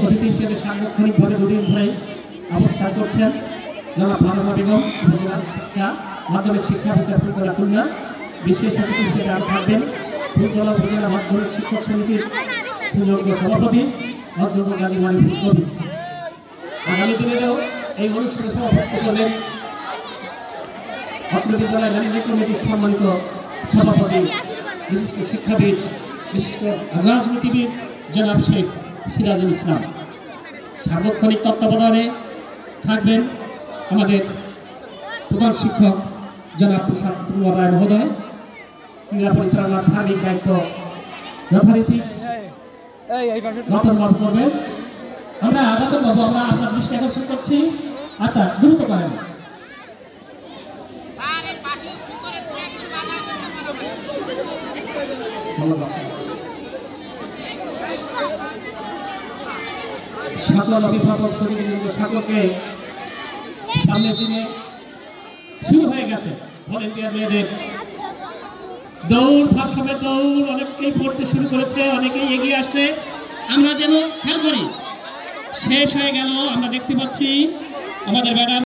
অতিথি হিসেবে সার্বক্ষণিকভাবে দুদিন ধরে অবস্থান করছেন জনাব ফাতেমা বেগম, উপজেলা শিক্ষা মাধ্যমিক শিক্ষা অফিসার ফুলতলা খুলনা। বিশেষ অতিথি হিসেবে আর থাকবেন ফুলতলা উপজেলা মাধ্যমিক শিক্ষক সমিতির সুযোগ্য সভাপতি অধ্যক্ষ গাজী মারিফুল কবির। আগামী দিনেও এই অনুষ্ঠানে সভাপতিত্ব করবেন অত্র বিদ্যালয় ম্যানেজিং কমিটির সম্মানিত সভাপতি, বিশিষ্ট শিক্ষাবিদ, বিশিষ্ট রাজনীতিবিদ জনাব শেখ সিরাজুল ইসলাম। সার্বক্ষণিক তত্ত্বাবধানে থাকবেন আমাদের প্রধান শিক্ষক জনাব প্রসাদ রায় মহোদয়। ক্রীড়া পরিচালনার সার্বিক দায়িত্ব যথারীতি রতনবাবু করবেন। আমরা রতনবাবু আমরা আপনার দৃষ্টি আকর্ষণ করছি। আচ্ছা, দ্রুত করেন। সকল অভিভাবক সকলকে সামনের দিনে শুরু হয়ে গেছে ভলেন্টিয়ার মেয়েদের দৌড়, ভার্সবের দৌড় অনেকেই পড়তে শুরু করেছে, অনেকেই এগিয়ে আসছে। আমরা যেন খেয়াল করি, শেষ হয়ে গেল। আমরা দেখতে পাচ্ছি আমাদের ম্যাডাম